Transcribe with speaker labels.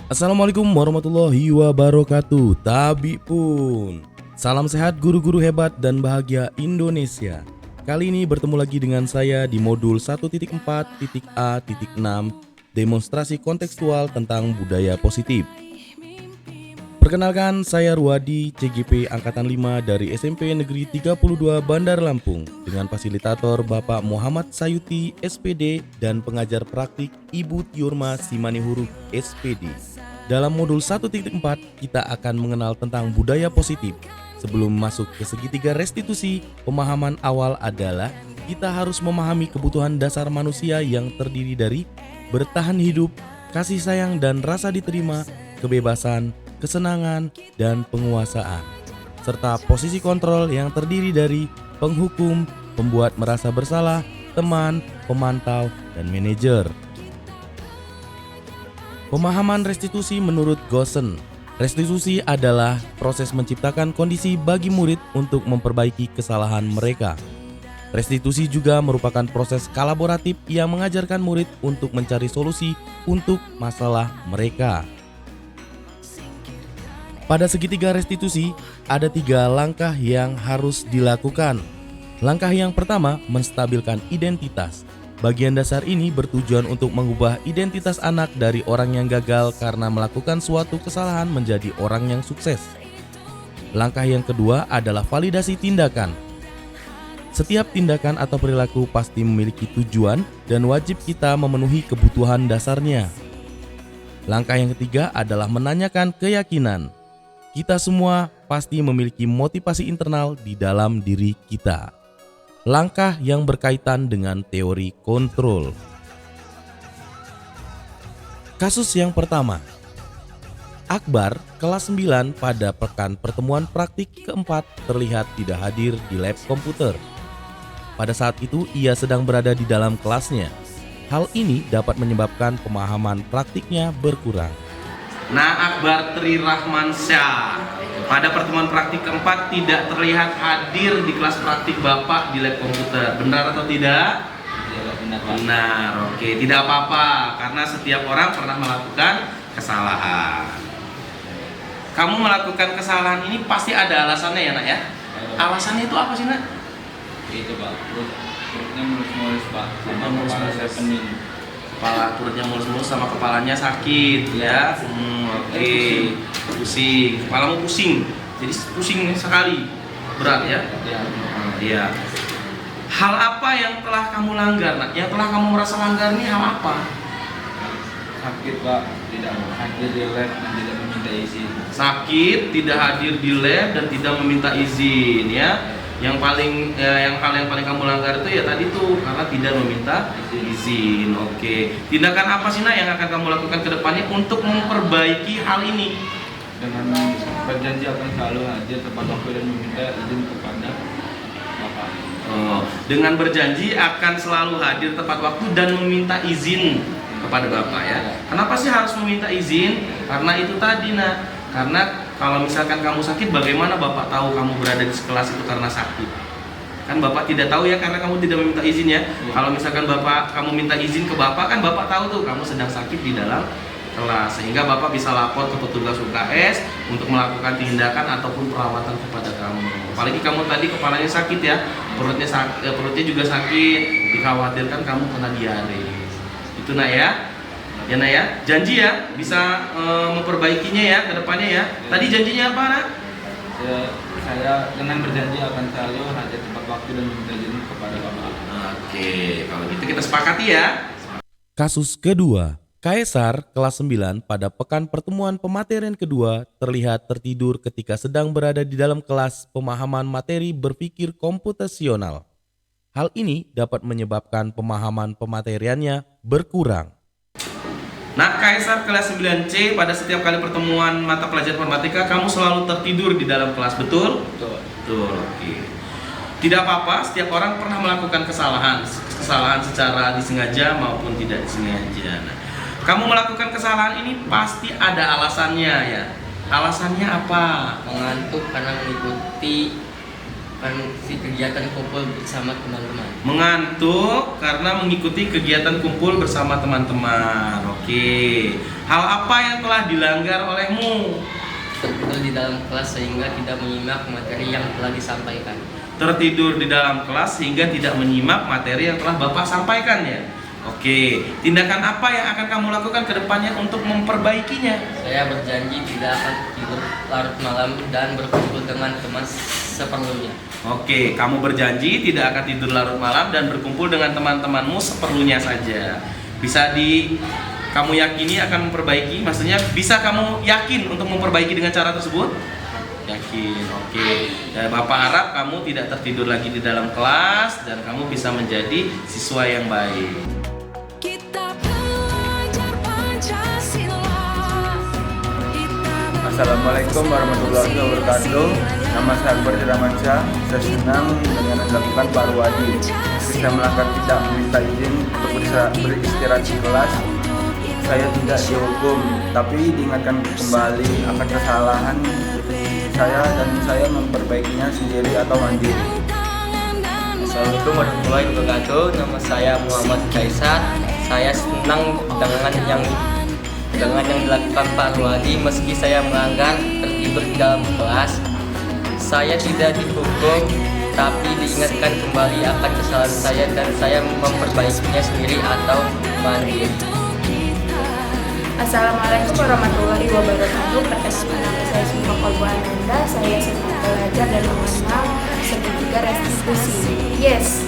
Speaker 1: Assalamualaikum warahmatullahi wabarakatuh. Tabi pun. Salam sehat guru-guru hebat dan bahagia Indonesia. Kali ini bertemu lagi dengan saya di modul 1.4.A.6 demonstrasi kontekstual tentang budaya positif. Perkenalkan, saya Ruadi, CGP Angkatan 5 dari SMP Negeri 32 Bandar Lampung dengan fasilitator Bapak Muhammad Sayuti, SPD, dan pengajar praktik Ibu Tiurma Simanihuruk, SPD. Dalam modul 1.4, kita akan mengenal tentang budaya positif. Sebelum masuk ke segitiga restitusi, pemahaman awal adalah kita harus memahami kebutuhan dasar manusia yang terdiri dari bertahan hidup, kasih sayang dan rasa diterima, kebebasan, kesenangan, dan penguasaan, serta posisi kontrol yang terdiri dari penghukum, pembuat merasa bersalah, teman, pemantau, dan manajer. Pemahaman restitusi menurut Gosen. Restitusi adalah proses menciptakan kondisi bagi murid untuk memperbaiki kesalahan mereka. Restitusi juga merupakan proses kolaboratif yang mengajarkan murid untuk mencari solusi untuk masalah mereka. Pada segitiga restitusi, ada 3 langkah yang harus dilakukan. Langkah yang pertama, menstabilkan identitas. Bagian dasar ini bertujuan untuk mengubah identitas anak dari orang yang gagal karena melakukan suatu kesalahan menjadi orang yang sukses. Langkah yang kedua adalah validasi tindakan. Setiap tindakan atau perilaku pasti memiliki tujuan dan wajib kita memenuhi kebutuhan dasarnya. Langkah yang ketiga adalah menanyakan keyakinan. Kita semua pasti memiliki motivasi internal di dalam diri kita. Langkah yang berkaitan dengan teori kontrol. Kasus yang pertama. Akbar, kelas 9 pada pekan pertemuan praktik keempat terlihat tidak hadir di lab komputer. Pada saat itu ia sedang berada di dalam kelasnya. Hal ini dapat menyebabkan pemahaman praktiknya berkurang.
Speaker 2: Nah, Akbar Tri Rahmansyah pada pertemuan praktik keempat tidak terlihat hadir di kelas praktik Bapak di lab komputer. Benar atau tidak? Benar, oke. Tidak apa-apa, karena setiap orang pernah melakukan kesalahan. Kamu melakukan kesalahan ini pasti ada alasannya ya, Nak ya? Alasannya itu apa sih, Nak?
Speaker 3: Itu Pak, perutnya mulus-mulus Pak, sama
Speaker 2: Mulus-mulus.
Speaker 3: kepala saya pening.
Speaker 2: Kepala perutnya mulus-mulus sama kepalanya sakit ya. Oke. Pusing, kepalamu pusing. Jadi pusing sekali. Berat ya?
Speaker 3: Ya,
Speaker 2: Iya. Hal apa yang telah kamu langgar, Nak? Yang telah kamu merasa langgar ini hal apa?
Speaker 3: sakit Pak, tidak hadir di lab dan tidak meminta izin.
Speaker 2: Sakit, tidak hadir di lab dan tidak meminta izin ya. Yang hal yang paling kamu langgar itu ya tadi tuh karena tidak meminta izin. Oke. Tindakan apa sih, Nak, yang akan kamu lakukan ke depannya untuk memperbaiki hal ini?
Speaker 3: Dengan berjanji akan selalu hadir tepat waktu dan meminta izin kepada Bapak.
Speaker 2: Dengan berjanji akan selalu hadir tepat waktu dan meminta izin kepada Bapak ya. Kenapa sih harus meminta izin? Karena itu tadi, Nak. Karena kalau misalkan kamu sakit, bagaimana Bapak tahu kamu berada di kelas itu karena sakit? Kan Bapak tidak tahu ya, karena kamu tidak meminta izin ya. Kalau misalkan kamu minta izin ke Bapak, kan Bapak tahu tuh kamu sedang sakit di dalam kelas, sehingga Bapak bisa lapor ke petugas UKS untuk melakukan tindakan ataupun perawatan kepada kamu. Apalagi kamu tadi kepalanya sakit ya, perutnya juga sakit, dikhawatirkan kamu kena diare. Itu, Nak ya. Ya, Nak ya, janji ya bisa memperbaikinya ya ke depannya ya. Tadi janjinya apa, Nak?
Speaker 3: Saya dengan berjanji akan selalu hadir tepat waktu dan meminta izin kepada Bapak.
Speaker 2: Oke, kalau gitu kita sepakati ya.
Speaker 1: Kasus kedua. Kaisar kelas 9 pada pekan pertemuan pematerian kedua terlihat tertidur ketika sedang berada di dalam kelas pemahaman materi berpikir komputasional. Hal ini dapat menyebabkan pemahaman pemateriannya berkurang.
Speaker 2: Nah, Kaisar kelas 9C pada setiap kali pertemuan mata pelajaran informatika kamu selalu tertidur di dalam kelas, betul?
Speaker 3: Betul.
Speaker 2: Betul, oke. Tidak apa-apa, setiap orang pernah melakukan kesalahan secara disengaja maupun tidak disengaja. Nah, kamu melakukan kesalahan ini pasti ada alasannya ya. Alasannya apa?
Speaker 4: Mengantuk karena mengikuti kegiatan kumpul bersama teman-teman.
Speaker 2: Mengantuk karena mengikuti kegiatan kumpul bersama teman-teman. Oke. Hal apa yang telah dilanggar olehmu?
Speaker 4: Tertidur di dalam kelas sehingga tidak menyimak materi yang telah disampaikan.
Speaker 2: Tertidur di dalam kelas sehingga tidak menyimak materi yang telah Bapak sampaikan ya. Oke, tindakan apa yang akan kamu lakukan ke depannya untuk memperbaikinya?
Speaker 4: Saya berjanji tidak akan tidur larut malam dan berkumpul dengan teman seperlunya.
Speaker 2: Oke, kamu berjanji tidak akan tidur larut malam dan berkumpul dengan teman-temanmu seperlunya saja. Bisa kamu yakini akan memperbaiki? Maksudnya bisa kamu yakin untuk memperbaiki dengan cara tersebut? Yakin, oke. Dan Bapak harap kamu tidak tertidur lagi di dalam kelas dan kamu bisa menjadi siswa yang baik.
Speaker 3: Assalamualaikum warahmatullahi wabarakatuh. Nama saya Akbar Jiramansyah. Saya senang dengan melakukan Pak Arwadi. Saya melanggar tidak meminta izin untuk beristirahat di kelas. Saya tidak dihukum, tapi diingatkan kembali akan kesalahan saya dan saya memperbaikinya sendiri atau mandiri.
Speaker 4: Assalamualaikum warahmatullahi wabarakatuh. Nama saya Muhammad Kaisar. Saya senang dengan yang dilakukan Pak Ruadi. Meski saya melanggar tertidur di dalam kelas, saya tidak dihukum, tapi diingatkan kembali akan kesalahan saya dan saya memperbaikinya sendiri atau mandiri.
Speaker 5: Assalamualaikum warahmatullahi wabarakatuh. Perkenalkan nama saya Suma Kolbu Ananda. Saya sedang belajar dan mengenal segitiga restitusi. Yes.